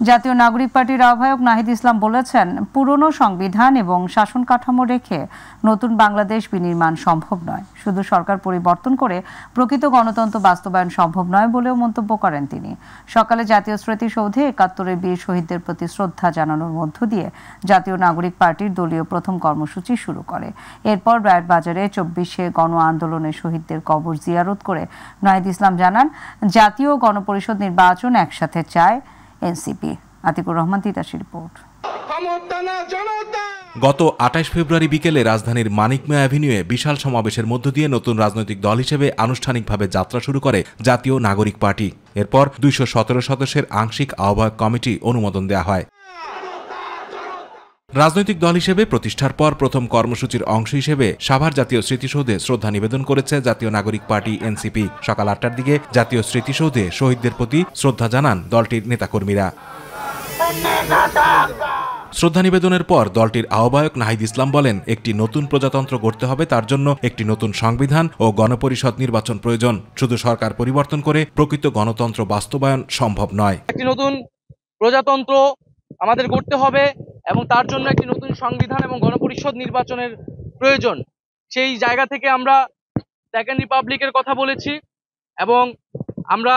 জাতীয় নাগরিক পার্টির আহ্বায়ক নাহিদ ইসলাম বলেছেন, পুরনো সংবিধান এবং শাসন কাঠামো রেখে নতুন বাংলাদেশ বিনির্মাণ সম্ভব নয়। শুধু সরকার পরিবর্তন করে প্রকৃত গণতন্ত্র বাস্তবায়ন সম্ভব নয় বলেও মন্তব্য করেন তিনি। সকালে জাতীয় স্মৃতিসৌধে ৭১-এর বীর শহীদদের প্রতি শ্রদ্ধা জানানোর মধ্য দিয়ে জাতীয় নাগরিক পার্টির দলীয় প্রথম কর্মসূচি শুরু করে। এরপর রায়েরবাজারে ২৪শে গণ আন্দোলনের শহীদদের কবর জিয়ারত করে নাহিদ ইসলাম জানান, জাতীয় গণপরিষদ নির্বাচন একসাথে চায় এনসিপি। আতিকুর রহমান, তিতাসী রিপোর্ট। গত ২৮ ফেব্রুয়ারি বিকেলে রাজধানীর মানিক মিয়া অ্যাভিনিউয়ে বিশাল সমাবেশের মধ্য দিয়ে নতুন রাজনৈতিক দল হিসেবে আনুষ্ঠানিকভাবে যাত্রা শুরু করে জাতীয় নাগরিক পার্টি। এরপর ২১৭ সদস্যের আংশিক আহ্বায়ক কমিটি অনুমোদন দেওয়া হয়। রাজনৈতিক দল হিসেবে প্রতিষ্ঠার পর প্রথম কর্মসূচির অংশ হিসেবে সাভার জাতীয় স্মৃতিসৌধে শ্রদ্ধা নিবেদন করেছে জাতীয় নাগরিক পার্টি এনসিপি। সকাল ৮টার দিকে জাতীয় স্মৃতিসৌধে শহীদদের প্রতি শ্রদ্ধা জানান দলটির নেতাকর্মীরা। শ্রদ্ধা নিবেদনের পর দলটির আহ্বায়ক নাহিদ ইসলাম বলেন, একটি নতুন প্রজাতন্ত্র গড়তে হবে, তার জন্য একটি নতুন সংবিধান ও গণপরিষদ নির্বাচন প্রয়োজন। শুধু সরকার পরিবর্তন করে প্রকৃত গণতন্ত্র বাস্তবায়ন সম্ভব নয়। একটি নতুন প্রজাতন্ত্র আমাদের গড়তে হবে এবং তার জন্য একটি নতুন সংবিধান এবং গণপরিষদ নির্বাচনের প্রয়োজন। সেই জায়গা থেকে আমরা সেকেন্ড রিপাবলিকের কথা বলেছি এবং আমরা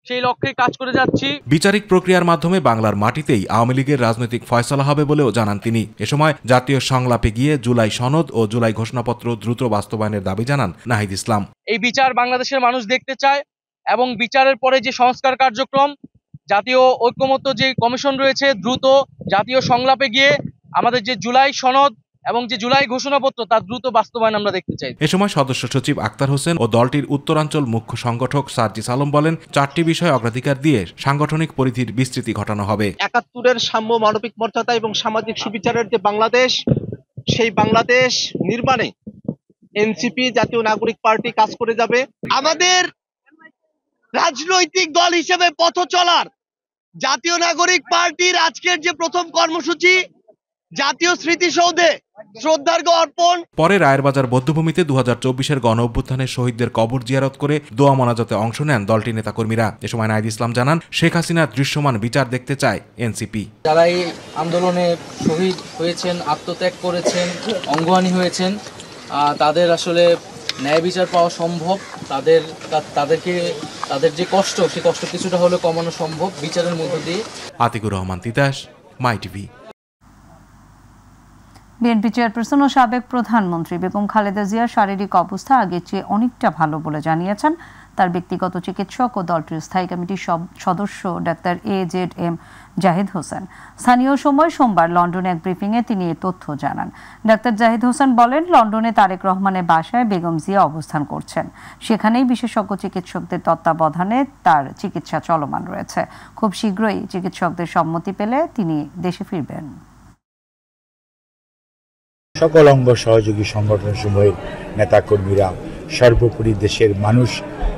সেই লক্ষ্যে কাজ করে যাচ্ছি। বিচারিক প্রক্রিয়ার মাধ্যমে বাংলার মাটিতেই আওয়ামী লীগের রাজনৈতিক ফয়সালা হবে বলেও জানান তিনি। এ সময় জাতীয় সংলাপে গিয়ে জুলাই সনদ ও জুলাই ঘোষণাপত্র দ্রুত বাস্তবায়নের দাবি জানান নাহিদ ইসলাম। এই বিচার বাংলাদেশের মানুষ দেখতে চায় এবং বিচারের পরে যে সংস্কার কার্যক্রম, জাতীয় ঐক্যমত্য যে কমিশন রয়েছে, দ্রুত জাতীয় সংলাপে গিয়ে আমাদের যে জুলাই সনদ এবং যে জুলাই ঘোষণাপত্র তার দ্রুত বাস্তবায়ন আমরা দেখতে চাই। এ সময় সদস্য সচিব আক্তার হোসেন ও দলটির উত্তরাঞ্চল মুখ্য সংগঠক সার্জিস আলম বলেন, ৪টি বিষয় অগ্রাধিকার দিয়ে সাংগঠনিক পরিধির বিস্তৃতি ঘটানো হবে। ৭১-এর সাম্য, মানবিক মর্যাদা এবং সামাজিক সুবিচারের যে বাংলাদেশ, সেই বাংলাদেশ নির্মাণে এনসিপি জাতীয় নাগরিক পার্টি কাজ করে যাবে। আমাদের রাজনৈতিক দল হিসেবে পথ চলার জাতীয় নাগরিক পার্টির আজকের যে প্রথম কর্মসূচি জাতীয় স্মৃতিসৌধে শ্রদ্ধার্ঘ অর্পণ। পরে রায়েরবাজার বধ্যভূমিতে ২০২৪-এর গণ অভ্যুত্থানের শহীদদের কবর জিয়ারত করে দোয়া মোনাজাতে অংশ নেন দলটির নেতাকর্মীরা। এ সময় নাহিদ ইসলাম জানান, শেখ হাসিনার দৃশ্যমান বিচার দেখতে চায় এনসিপি। যারা এই আন্দোলনে শহীদ হয়েছেন, আত্মত্যাগ করেছেন, অঙ্গহানি হয়েছেন, তাদের আসলে ন্যায় বিচার পাওয়া সম্ভব। তাদের যে কষ্ট, সেই কষ্ট কিছুটা হলেও কমানো সম্ভব বিচারের মধ্য দিয়ে। আতিকুর রহমান, তিতাস, মাই টিভি। বিএনপি চেয়ারপারসন ও সাবেক প্রধানমন্ত্রী বেগম খালেদা জিয়ার শারীরিক অবস্থা আগের চেয়ে অনেকটা ভালো বলে জানিয়েছেন তার ব্যক্তিগত চিকিৎসক ও দলটির স্থায়ী কমিটির সদস্য ডাক্তার AZM জাহিদ হোসেন। স্থানীয় সময় সোমবার লন্ডনে এক ব্রিফিংয়ে তিনি এ তথ্য জানান। ডাক্তার জাহিদ হোসেন বলেন, লন্ডনে তারেক রহমানের বাসায় বেগম জিয়া অবস্থান করছেন। সেখানেই বিশেষজ্ঞ চিকিৎসকদের তত্ত্বাবধানে তার চিকিৎসা চলমান রয়েছে। খুব শীঘ্রই চিকিৎসকদের সম্মতি পেলে তিনি দেশে ফিরবেন। সকল অঙ্গ সহযোগী সংগঠন সমূহের নেতাকর্মীরা, সর্বোপরি দেশের মানুষ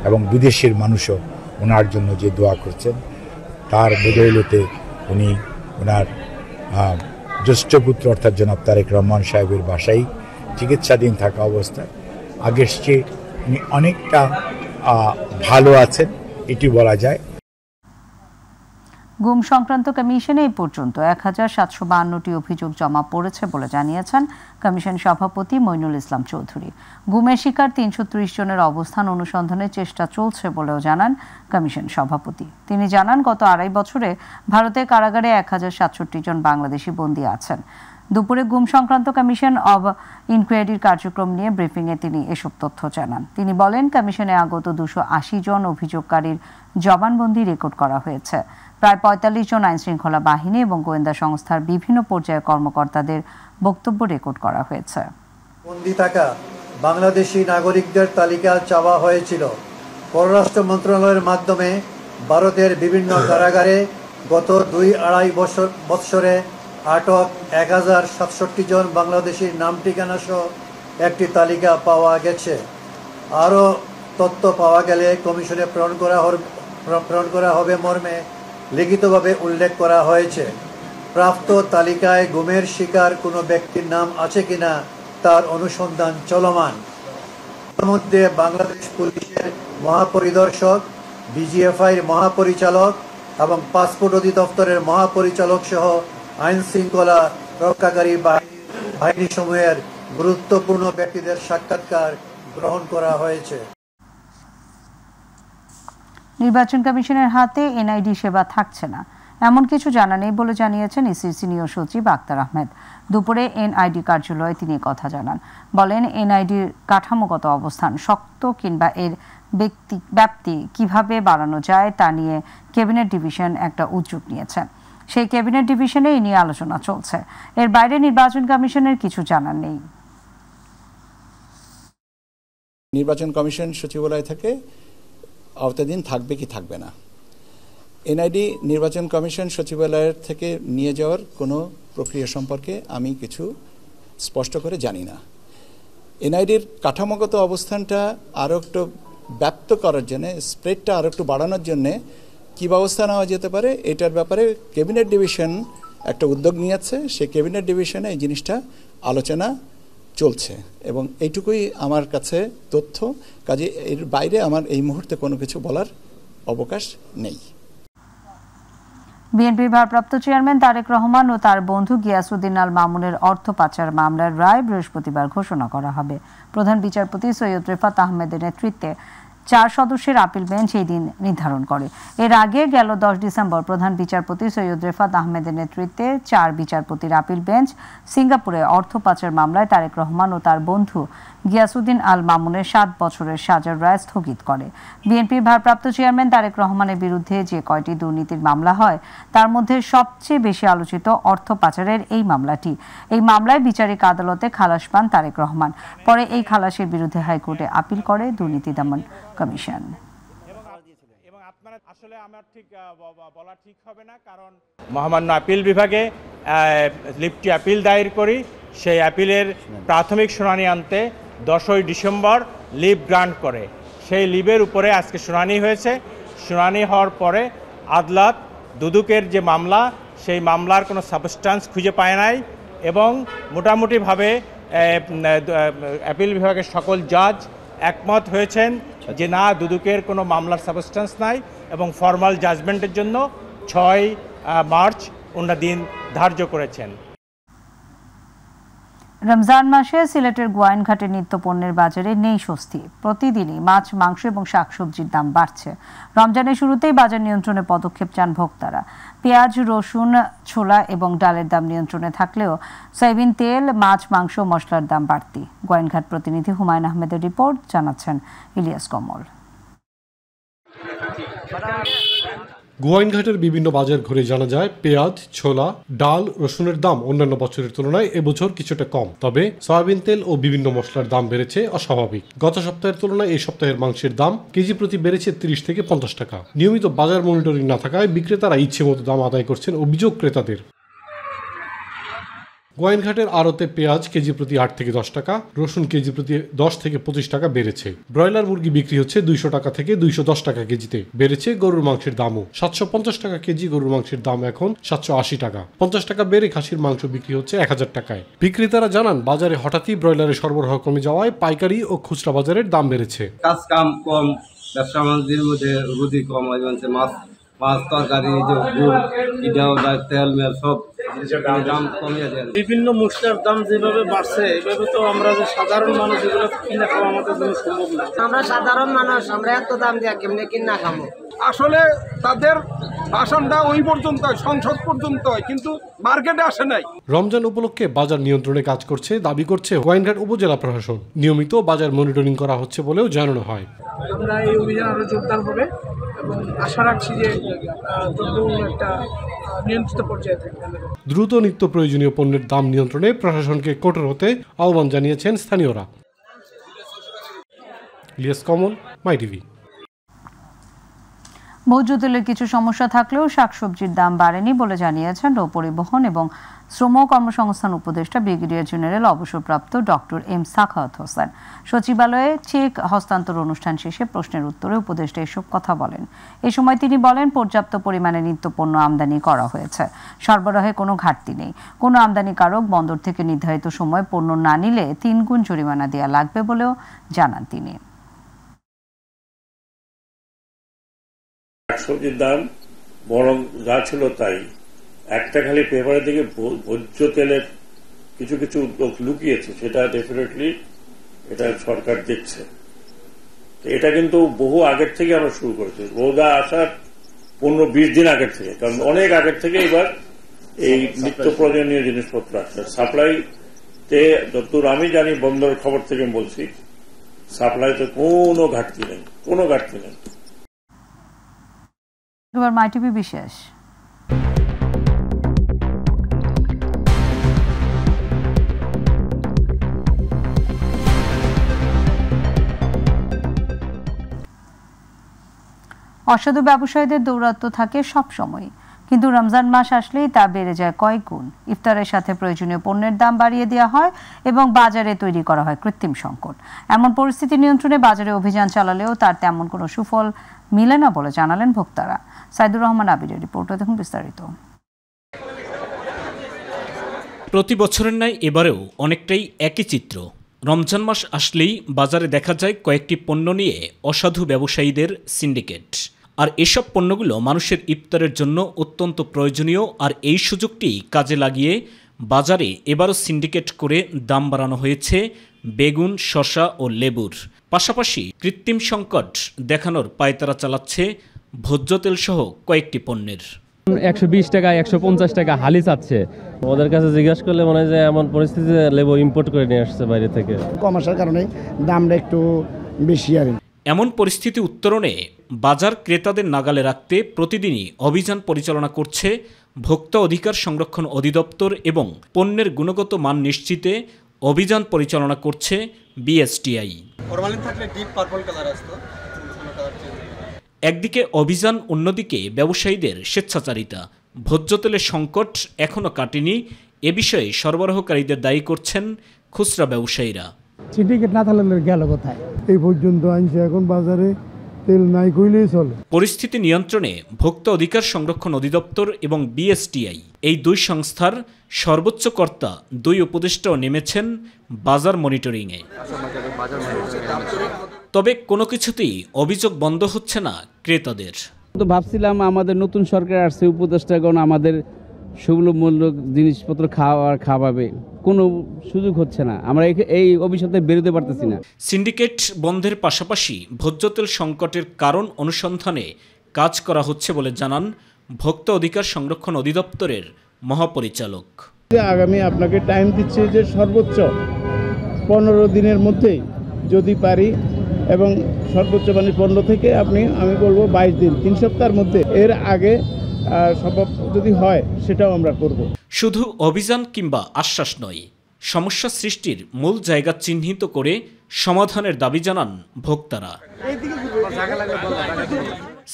এবং বিদেশের মানুষও ওনার জন্য যে দোয়া করছেন, তার বদৌলতে উনি ওনার জ্যেষ্ঠ পুত্র অর্থাৎ জনাব তারেক রহমান সাহেবের বাসায় চিকিৎসাধীন থাকা অবস্থায় আগের চেয়ে উনি অনেকটা ভালো আছেন, এটি বলা যায়। গুম সংক্রান্ত কমিশনে এই পর্যন্ত ১৭৫২টি অভিযোগ জমা পড়েছে বলে জানিয়েছেন কমিশন সভাপতি মইনুল ইসলাম চৌধুরী। গুমের শিকার ৩৩০ জনের অবস্থান অনুসন্ধানের চেষ্টা চলছে বলেও জানান কমিশন সভাপতি। তিনি জানান, গত ২.৫ বছরে ভারতের কারাগারে ১০৬৭ জন বাংলাদেশি বন্দী আছেন। দুপুরে গুম সংক্রান্ত কমিশন অব ইনকোয়ারির কার্যক্রম নিয়ে ব্রিফিংয়ে তিনি এসব তথ্য জানান। তিনি বলেন, কমিশনে আগত ২৮০ জন অভিযোগকারীর জবানবন্দি রেকর্ড করা হয়েছে। প্রায় ৪৫ জন আইনশৃঙ্খলা বাহিনী এবং গোয়েন্দা সংস্থার বিভিন্ন পর্যায়ের কর্মকর্তাদের বক্তব্য রেকর্ড করা হয়েছে। বন্দী থাকা বাংলাদেশি নাগরিকদের তালিকা চাওয়া হয়েছিল। পররাষ্ট্র মন্ত্রণালয়ের মাধ্যমে ভারতের বিভিন্ন কারাগারে গত ২-২.৫ বৎসরে আটক ১০৬৭ জন বাংলাদেশির নাম ঠিকানা সহ একটি তালিকা পাওয়া গেছে। আরও তথ্য পাওয়া গেলে কমিশনে প্রেরণ করা হবে মর্মে লিখিতভাবে উল্লেখ করা হয়েছে। প্রাপ্ত তালিকায় গুমের শিকার কোনো ব্যক্তির নাম আছে কিনা তার অনুসন্ধান চলমান। এর মধ্যে বাংলাদেশ পুলিশের মহাপরিদর্শক, BGFIর মহাপরিচালক এবং পাসপোর্ট অধিদপ্তরের মহাপরিচালক সহ আইন শৃঙ্খলা রক্ষাকারী বাহিনী সমূহের গুরুত্বপূর্ণ ব্যক্তিদের সাক্ষাৎকার গ্রহণ করা হয়েছে। নির্বাচন কমিশনের হাতে এনআইডি সেবা থাকছে না এমন কিছু জানা নেই বলে জানিয়েছেন ইসির সিনিয়র সচিব আক্তার আহমেদ। দুপুরে এনআইডি কার্যালয়ে তিনি কথা জানান। বলেন, এনআইডির কাঠামোগত অবস্থান শক্ত কিংবা এর ব্যাপ্তি কিভাবে বাড়ানো যায় তা নিয়ে ক্যাবিনেট ডিভিশন একটা উদ্যোগ নিয়েছে। সেই ক্যাবিনেট ডিভিশনে এই নিয়ে আলোচনা চলছে। এর বাইরে নির্বাচন কমিশনের কিছু জানার নেই। নির্বাচন কমিশন সচিবালয় থেকে আওতাধীন থাকবে কি থাকবে না, এনআইডি নির্বাচন কমিশন সচিবালয়ের থেকে নিয়ে যাওয়ার কোনো প্রক্রিয়া সম্পর্কে আমি কিছু স্পষ্ট করে জানি না। এনআইডির কাঠামোগত অবস্থানটা আরও একটু ব্যাপ্ত করার জন্য, স্প্রেডটা আরও একটু বাড়ানোর জন্য কী ব্যবস্থা নেওয়া যেতে পারে এটার ব্যাপারে ক্যাবিনেট ডিভিশন একটা উদ্যোগ নিয়েছে। সেই ক্যাবিনেট ডিভিশনে এই জিনিসটা আলোচনা চলছে এবং এইটুকুই আমার কাছে তথ্য। কাজে এর বাইরে আমার এই মুহূর্তে কোনো কিছু বলার অবকাশ নেই। বিএনপির ভারপ্রাপ্ত চেয়ারম্যান তারেক রহমান ও তার বন্ধু গিয়াসউদ্দিন আল মামুনের অর্থ পাচার মামলার রায় বৃহস্পতিবার ঘোষণা করা হবে। প্রধান বিচারপতি সৈয়দ রেফাত আহমেদের নেতৃত্বে 4 সদস্যের আপিল বেঞ্চ এই দিন নির্ধারণ করে। এর আগে গেল 10 ডিসেম্বর প্রধান বিচারপতি সৈয়দ রেফাত আহমেদের নেতৃত্বে 4 বিচারপতির আপিল বেঞ্চ সিঙ্গাপুরে অর্থ পাচার মামলায় তারেক রহমান ও তার বন্ধু গিয়াসউদ্দিন আল মামুনের 7 বছরের সাজার রায় স্থগিত করে। বিএনপির ভারপ্রাপ্ত চেয়ারম্যান তারেক রহমানের বিরুদ্ধে যে কয়টি দুর্নীতির মামলা হয় তার মধ্যে সবচেয়ে বেশি আলোচিত অর্থ পাচারের এই মামলাটি। এই মামলায় বিচারিক আদালতে খালাস পান তারেক রহমান। পরে এই খালাসের বিরুদ্ধে হাইকোর্টে আপিল করে দুর্নীতি দমন কমিশন। আসলে আমার ঠিক বলা ঠিক হবে না, কারণ মহামান্য আপিল বিভাগে লিফটি আপিল দায়ের করি। সেই আপিলের প্রাথমিক শুনানি আনতে 10ই ডিসেম্বর লিভ গ্রান্ট করে। সেই লিভের উপরে আজকে শুনানি হয়েছে। শুনানি হওয়ার পরে আদালত দুদকের যে মামলা সেই মামলার কোনো সাবস্টান্স খুঁজে পায় নাই এবং মোটামুটিভাবে আপিল বিভাগের সকল জাজ একমত হয়েছেন যে না, দুদকের কোনো মামলার সাবস্টান্স নাই এবং ফর্মাল জাজমেন্টের জন্য 6 মার্চ ওনারা দিন ধার্য করেছেন। রমজান মাসে সিলেটের গোয়াইনঘাটের নিত্যপণ্যের বাজারে নেই স্বস্তি। প্রতিদিনই মাছ, মাংস এবং শাকসবজির দাম বাড়ছে। রমজানের শুরুতেই বাজার নিয়ন্ত্রণে পদক্ষেপ চান ভোক্তারা। পেঁয়াজ, রসুন, ছোলা এবং ডালের দাম নিয়ন্ত্রণে থাকলেও সয়াবিন তেল, মাছ, মাংস, মশলার দাম বাড়তি। গোয়াইনঘাট প্রতিনিধি হুমায়ুন আহমেদের রিপোর্ট, জানাচ্ছেন ইলিয়াস কমল। গোয়াইনঘাটের বিভিন্ন বাজার ঘুরে জানা যায় পেঁয়াজ, ছোলা, ডাল, রসুনের দাম অন্যান্য বছরের তুলনায় এবছর কিছুটা কম। তবে সয়াবিন তেল ও বিভিন্ন মশলার দাম বেড়েছে অস্বাভাবিক। গত সপ্তাহের তুলনায় এই সপ্তাহের মাংসের দাম কেজি প্রতি বেড়েছে 30 থেকে 50 টাকা। নিয়মিত বাজার মনিটরিং না থাকায় বিক্রেতারা ইচ্ছে মতো দাম আদায় করছেন, অভিযোগ ক্রেতাদের। গোয়াইনঘাটের আড়তে পেঁয়াজ কেজি প্রতি 8 থেকে 10 টাকা, রসুন কেজি প্রতি 10 থেকে 25 টাকা বেড়েছে। ব্রয়লার মুরগি বিক্রি হচ্ছে 200 টাকা থেকে 210 টাকা কেজিতে। বেড়েছে গরুর মাংসের দামও। 750 টাকা কেজি গরুর মাংসের দাম এখন 780 টাকা। 50 টাকা বেড়ে খাসির মাংস বিক্রি হচ্ছে 1000 টাকায়। বিক্রেতারা জানান, বাজারে হঠাৎই ব্রয়লারের সরবরাহ কমে যাওয়ায় পাইকারি ও খুচরা বাজারের দাম বেড়েছে। কাজ কাম কম, ব্যবসা বাণিজ্যের মধ্যে রুজি কম, মাছ তরকারি, তেল মেল সব দাম কমিয়ে দেয়। বিভিন্ন মশলার দাম যেভাবে বাড়ছে এভাবে তো আমরা যে সাধারণ মানুষ এগুলো কিনা খাওয়া আমাদের জন্য সম্ভব না। আমরা সাধারণ মানুষ, আমরা এত দাম দিয়ে কেমনে কিনা খাবো? আসলে তাদের ভাষণটা ওই পর্যন্ত, সংসদ পর্যন্ত, কিন্তু মার্কেটে আসে নাই। রমজান উপলক্ষে বাজার নিয়ন্ত্রণে কাজ করছে দাবি করছে গোয়াইনঘাট উপজেলা প্রশাসন। নিয়মিত বাজার মনিটরিং করা হচ্ছে বলেও জানানো হয়। আমরা এই অভিযান আরো জোরদার হবে এবং আশা রাখছি যে একটা নিয়ন্ত্রিত পর্যায়ে থাকবে। দ্রুত নিত্য প্রয়োজনীয় পণ্যের দাম নিয়ন্ত্রণে প্রশাসনকে কঠোর হতে আহ্বান জানিয়েছেন স্থানীয়রা। ইলিয়াস কমল, মাই টিভি। ভোজ্য তেলের কিছু সমস্যা থাকলেও শাকসবজির দাম বাড়েনি বলে জানিয়েছেন নৌপরিবহন এবং শ্রম কর্মসংস্থান উপদেষ্টা ব্রিগেডিয়ার জেনারেল অবসরপ্রাপ্ত ডক্টর এম সাখাওয়াত হোসেন। সচিবালয়ে চেক হস্তান্তর অনুষ্ঠান শেষে প্রশ্নের উত্তরে উপদেষ্টা এসব কথা বলেন। এ সময় তিনি বলেন, পর্যাপ্ত পরিমাণে নিত্যপণ্য আমদানি করা হয়েছে, সরবরাহে কোনো ঘাটতি নেই। কোনো আমদানিকারক বন্দর থেকে নির্ধারিত সময় পণ্য না নিলে 3 গুণ জরিমানা দেওয়া লাগবে বলেও জানান তিনি। শাকসবজির দাম বরং যা ছিল তাই। একটা খালি পেপারের দিকে ভোজ্য তেলের কিছু কিছু উদ্যোগ লুকিয়েছে, সেটা ডেফিনেটলি এটা সরকার দেখছে। এটা কিন্তু বহু আগের থেকে আমরা শুরু করেছি, রোজা আসার 15-20 দিন আগের থেকে, কারণ অনেক আগের থেকে এবার এই নিত্য প্রয়োজনীয় জিনিসপত্র আসছে। সাপ্লাইতে যতদূর আমি জানি, বন্দরের খবর থেকে বলছি, সাপ্লাইতে কোনো ঘাটতি নেই, কোনো ঘাটতি নেই। এবার মাইটিভি বিশেষ। অসাধু ব্যবসায়ীদের দৌরাত্ম্য থাকে সব সময়, কিন্তু রমজান মাস আসলেই তা বেড়ে যায় কয়েক গুণ। ইফতারের সাথে প্রয়োজনীয় পণ্যের দাম বাড়িয়ে দেওয়া হয় এবং বাজারে তৈরি করা হয় কৃত্রিম সংকট। এমন পরিস্থিতি নিয়ন্ত্রণে বাজারে অভিযান চালালেও তার তেমন কোনো সুফল মিলে না বলে জানালেন ভোক্তারা। সাইদুর রহমান আবিরের রিপোর্টে দেখুন বিস্তারিত। প্রতি বছরের ন্যায় এবারেও অনেকটাই একই চিত্র। রমজান মাস আসলেই বাজারে দেখা যায় কয়েকটি পণ্য নিয়ে অসাধু ব্যবসায়ীদের সিন্ডিকেট। আর এসব পণ্যগুলো মানুষের ইফতারের জন্য অত্যন্ত প্রয়োজনীয়, আর এই সুযোগটি কাজে লাগিয়ে বাজারে এবারও সিন্ডিকেট করে দাম বাড়ানো হয়েছে বেগুন, শসা ও লেবুর। পাশাপাশি কৃত্রিম সংকট দেখানোর পায়তারা চালাচ্ছে ভোজ্য তেল সহ কয়েকটি পণ্যের। 120 টাকা 150 টাকা হালি চাচ্ছে। ওদের কাছে জিজ্ঞাসা করলে মনে হয় যে এমন পরিস্থিতিতে লেবু ইম্পোর্ট করে নিয়ে আসছে বাইরে থেকে, কম আসার কারণে দামটা একটু বেশি। আর এমন পরিস্থিতি উত্তরণে বাজার ক্রেতাদের নাগালে রাখতে প্রতিদিনই অভিযান পরিচালনা করছে ভোক্তা অধিকার সংরক্ষণ অধিদপ্তর এবং পণ্যের গুণগত মান নিশ্চিতে অভিযান পরিচালনা করছে বিএসটিআই। একদিকে অভিযান, অন্যদিকে ব্যবসায়ীদের স্বেচ্ছাচারিতা। ভোজ্য তেলের সংকট এখনও কাটেনি, এ বিষয়ে সরবরাহকারীদের দায়ী করছেন খুচরা ব্যবসায়ীরা। সিন্ডিকেট না থাকলে গেল কোথায়? এই পর্যন্ত আনছে, এখন বাজারে তেল নাই কইলেই চলে। পরিস্থিতি নিয়ন্ত্রণে ভোক্তা অধিকার সংরক্ষণ অধিদপ্তর এবং বিএসটিআই এই দুই সংস্থার সর্বোচ্চ কর্তা দুই উপদেষ্টাও নেমেছেন বাজার মনিটরিংয়ে। তবে কোনো কিছুতেই অভিযোগ বন্ধ হচ্ছে না ক্রেতাদের। তো ভাবছিলাম আমাদের নতুন সরকার আসছে, উপদেষ্টাগণ আমাদের সুলভমূল্যক জিনিসপত্র খাওয়াবে, কোনো সুযোগ হচ্ছে না, আমরা এই অভিশাপে বেরোতে পারতেছি না। সিন্ডিকেট বন্ধের পাশাপাশি ভোজ্য তেল সংকটের কারণ অনুসন্ধানে কাজ করা হচ্ছে বলে জানান ভোক্তা অধিকার সংরক্ষণ অধিদপ্তরের মহাপরিচালক। আগামী আপনাকে টাইম দিচ্ছে যে সর্বোচ্চ 15 দিনের মধ্যেই যদি পারি, এবং সর্বোচ্চ 15 থেকে আমি বলবো 22 দিন, 3 সপ্তাহের মধ্যে, এর আগে সম্ভব যদি হয় সেটাও আমরা করব। শুধু অভিযান কিংবা আশ্বাস নয়, সমস্যা সৃষ্টির মূল জায়গা চিহ্নিত করে সমাধানের দাবি জানান ভোক্তারা।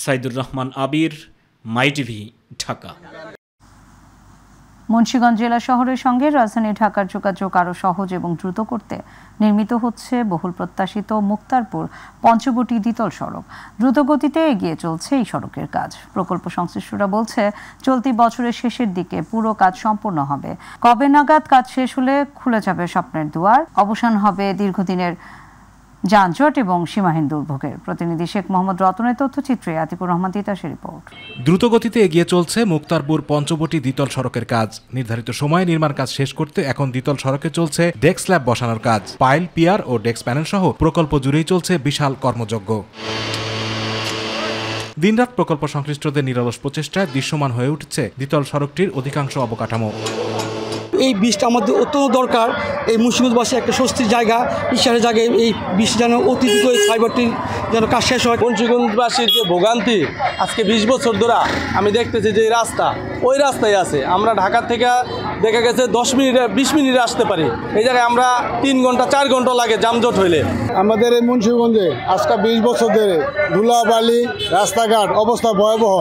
সাইদুর রহমান আবির, মাইটিভি, ঢাকা। মুন্সিগঞ্জ জেলা শহরের সঙ্গে রাজধানী ঢাকার যোগাযোগ আরও সহজ এবং দ্রুত করতে নির্মিত হচ্ছে বহুল প্রত্যাশিত মুক্তারপুর পঞ্চবটি দ্বিতল সড়ক। দ্রুতগতিতে এগিয়ে চলছে এই সড়কের কাজ। প্রকল্প সংশ্লিষ্টরা বলছে চলতি বছরের শেষের দিকে পুরো কাজ সম্পূর্ণ হবে। কবে নাগাদ কাজ শেষ হলে খুলে যাবে স্বপ্নের দুয়ার, অবসান হবে দীর্ঘদিনের যানজট এবং সীমাহীন দুর্ভোগের। প্রতিনিধি শেখ মোহাম্মদ রতনের তথ্যচিত্রে আতিকুর রহমান তিতাসের রিপোর্ট। দ্রুতগতিতে এগিয়ে চলছে মুক্তারপুর পঞ্চবটি দ্বিতল সড়কের কাজ। নির্ধারিত সময়ে নির্মাণ কাজ শেষ করতে এখন দ্বিতল সড়কে চলছে ডেস্ক স্ল্যাব বসানোর কাজ। পাইল, পিয়ার ও ডেস্ক প্যানেল সহ প্রকল্প জুড়েই চলছে বিশাল কর্মযজ্ঞ। দিনরাত প্রকল্প সংশ্লিষ্টদের নিরলস প্রচেষ্টায় দৃশ্যমান হয়ে উঠছে দ্বিতল সড়কটির অধিকাংশ অবকাঠামো। এই বীজটা আমাদের অত্যন্ত দরকার। এই মুন্সিগঞ্জবাসী একটা স্বস্তির জায়গা, ঈশ্বরের জায়গায় এই বীজ যেন অতিরিক্ত এই ফাইবারটির যেন কাজ শেষ হয়। মুন্সিগঞ্জবাসীর যে ভোগান্তি আজকে 20 বছর ধরে আমি দেখতেছি যে রাস্তা ওই রাস্তায় আছে। আমরা ঢাকা থেকে দেখা গেছে 10 মিনিটে 20 মিনিটে আসতে পারি, এই জায়গায় আমরা 3 ঘন্টা 4 ঘন্টা লাগে যানজট হইলে। আমাদের এই মুন্সিগঞ্জে আজকে 20 বছর ধরে ধুলাবালি, রাস্তাঘাট অবস্থা ভয়াবহ।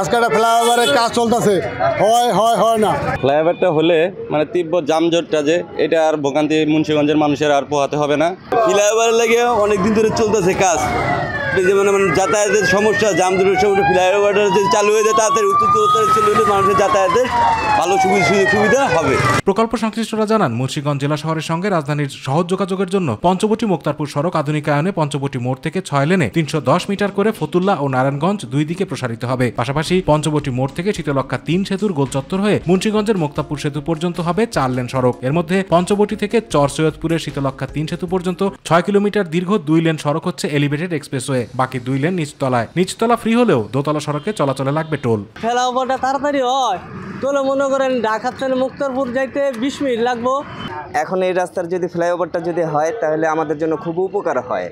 আজকে একটা ফ্লাইওভারের কাজ চলতেছে, হয় না। ফ্লাইওভারটা হলে মানে তীব্র যানজটটা যে এটা আর ভোগান্তি মুন্সিগঞ্জের মানুষের আর পোহাতে হবে না। ফ্লাইওভারের লাগে অনেকদিন ধরে চলতেছে কাজ, আপনি যেমন যাতায়াতের সমস্যা, জামজটের সমস্যা, ফ্লাইওভারটা যদি চালু হয়ে যায় তাড়াতাড়ি উত্তর চলে গেলে মানুষের যাতায়াতের ভালো সুবিধা হবে। প্রকল্প সংশ্লিষ্টরা জানান, মুন্সিগঞ্জ জেলা শহরের সঙ্গে রাজধানীর সহজ যোগাযোগের জন্য পঞ্চবটি মুক্তারপুর সড়ক আধুনিকায়নে পঞ্চবটি মোড় থেকে 6 লেনে 310 মিটার করে ফতুল্লা ও নারায়ণগঞ্জ 2 দিকে প্রসারিত হবে। পাশাপাশি পঞ্চবটি মোড় থেকে শীতলক্ষা 3 সেতুর গোলচত্বর হয়ে মুন্সিগঞ্জের মুক্তারপুর সেতু পর্যন্ত হবে 4 লেন সড়ক। এর মধ্যে পঞ্চবটি থেকে চর সৈয়দপুরের শীতলক্ষা 3 সেতু পর্যন্ত 6 কিলোমিটার দীর্ঘ 2 লেন সড়ক হচ্ছে এলিভেটেড এক্সপ্রেসওয়ে, বাকি 2 লেন নিচতলায়। নিচতলা ফ্রি হলেও দোতলা সড়কে চলাচলে লাগবে টোল। ফ্লাইওভারটা তাড়াতাড়ি হয়, তোলে মনে করেন ঢাকা থেকে মুক্তারপুর যাইতে 20 মিনিট লাগবো। এখন এই রাস্তার যদি ফ্লাইওভারটা যদি হয় তাহলে আমাদের জন্য খুব উপকার হয়।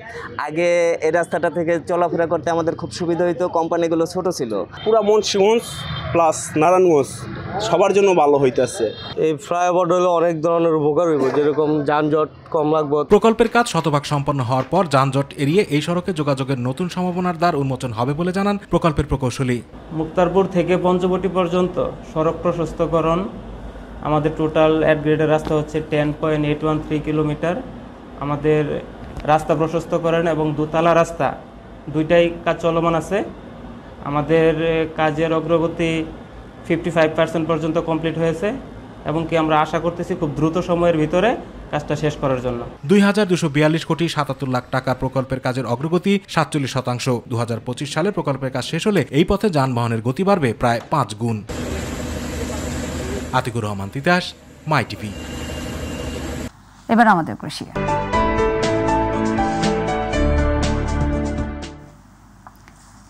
আগে এই রাস্তাটা থেকে চলাফেরা করতে আমাদের খুব সুবিধা হইতো, কোম্পানিগুলো ছোট ছিল। পুরা মুন্সিগঞ্জ প্লাস নারায়ণগঞ্জ সবার জন্য ভালো হইতেছে। এই ফ্লাইওভার হলে অনেক ধরনের উপকার হইব, যেরকম যানজট কম লাগবে। প্রকল্পের কাজ শতভাগ সম্পন্ন হওয়ার পর যানজট এড়িয়ে এই সড়কে যোগাযোগের নতুন সম্ভাবনার দ্বার উন্মোচন হবে বলে জানান প্রকল্পের প্রকৌশলী। মুক্তারপুর থেকে পঞ্চবটি পর্যন্ত সড়ক প্রশস্তকরণ, আমাদের টোটাল অ্যাট গ্রেডের রাস্তা হচ্ছে 10.813 কিলোমিটার। আমাদের রাস্তা প্রশস্তকরণ এবং দোতলা রাস্তা দুইটাই কাজ চলমান আছে। আমাদের কাজের অগ্রগতি 55% পর্যন্ত কমপ্লিট হয়েছে এবং কি আমরা আশা করতেছি খুব দ্রুত সময়ের ভিতরে কাজটা শেষ করার জন্য। 2242 কোটি 77 লাখ টাকা প্রকল্পের কাজের অগ্রগতি 47%। 2025 সালে প্রকল্পের কাজ শেষ হলে এই পথে যানবাহনের গতি বাড়বে প্রায় 5 গুণ। আতিকুর রহমান তিতাস, মাই টিভি। এবার আমাদের কৃষি।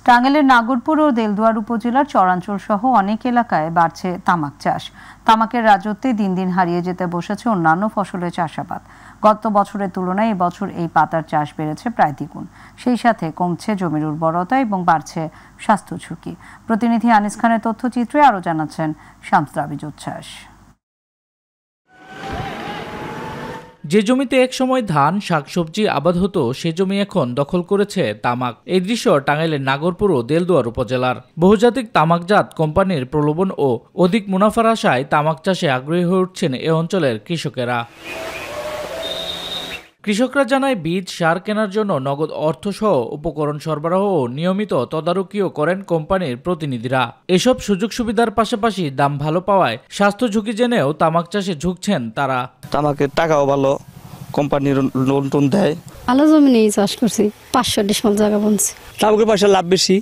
টাঙ্গাইলের নাগরপুর ও দেলদুয়ার উপজেলার চরাঞ্চল সহ অনেক এলাকায় বাড়ছে তামাক চাষ। তামাকের রাজত্বে দিন দিন হারিয়ে যেতে বসেছে অন্যান্য ফসলের চাষাবাদ। গত বছরের তুলনায় এবছর এই পাতার চাষ বেড়েছে প্রায় দ্বিগুণ। সেই সাথে কমছে জমির উর্বরতা এবং বাড়ছে স্বাস্থ্য ঝুঁকি। প্রতিনিধি আনিস খানের তথ্যচিত্রে আরও জানাচ্ছেন শামস রাবিজ উচ্ছ্বাস। যে জমিতে একসময় ধান, শাকসবজি আবাদ হতো সে জমি এখন দখল করেছে তামাক। এই দৃশ্য টাঙ্গাইলের নাগরপুর ও দেলদুয়ার উপজেলার। বহুজাতিক তামাকজাত কোম্পানির প্রলোভন ও অধিক মুনাফার আশায় তামাক চাষে আগ্রহী হয়ে উঠছেন এ অঞ্চলের কৃষকেরা। কৃষকরা জানায়, বীজ, সার কেনার জন্য নগদ অর্থসহ উপকরণ সরবরাহ ও নিয়মিত তদারকিও করেন কোম্পানির প্রতিনিধিরা। এসব সুযোগ সুবিধার পাশাপাশি দাম ভালো পাওয়ায় স্বাস্থ্য ঝুঁকি জেনেও তামাক চাষে ঝুঁকছেন তারা। তামাকের টাকাও ভালো, কোম্পানির লোন টোন দেয়। ভালো জমি নিয়ে চাষ করছি, 500 ডিসমাল জায়গা বুনছি। তামাকের পয়সা লাভ বেশি,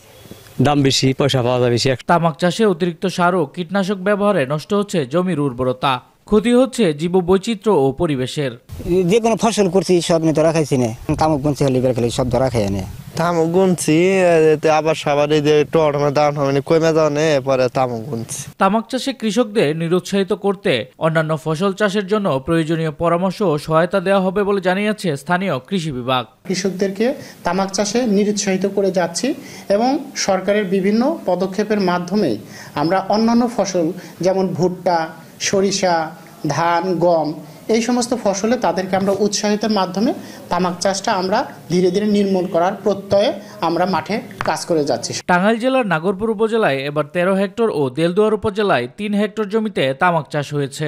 দাম বেশি, পয়সা পাওয়া যায় বেশি। তামাক চাষে অতিরিক্ত সার ও কীটনাশক ব্যবহারে নষ্ট হচ্ছে জমির উর্বরতা, ক্ষতি হচ্ছে জীববৈচিত্র্য ও পরিবেশের। যে কোনো ফসল করছি সব নিয়ে ধরা খাইছি না, তামাক গুনছি হলে খেলে সব ধরা খাই না। তামাক গুনছি আবার সবার যে টমেটো দাম হবে কমে যাওয়া নেই, পরে তামাক গুনছি। তামাক চাষে কৃষকদের নিরুৎসাহিত করতে অন্যান্য ফসল চাষের জন্য প্রয়োজনীয় পরামর্শ ও সহায়তা দেওয়া হবে বলে জানিয়েছে স্থানীয় কৃষি বিভাগ। কৃষকদেরকে তামাক চাষে নিরুৎসাহিত করে যাচ্ছি এবং সরকারের বিভিন্ন পদক্ষেপের মাধ্যমে আমরা অন্যান্য ফসল যেমন ভুট্টা, সরিষা, ধান, গম এই সমস্ত ফসলে তাদেরকে আমরা উৎসাহিতের মাধ্যমে তামাক চাষটা আমরা ধীরে ধীরে নির্মূল করার প্রত্যয়ে আমরা মাঠে কাজ করে যাচ্ছি। টাঙ্গাইল জেলার নাগরপুর উপজেলায় এবার 13 হেক্টর ও দেলদুয়ার উপজেলায় 3 হেক্টর জমিতে তামাক চাষ হয়েছে।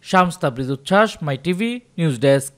শামস রাবিজ উচ্ছ্বাস, মাই টিভি নিউজ ডেস্ক।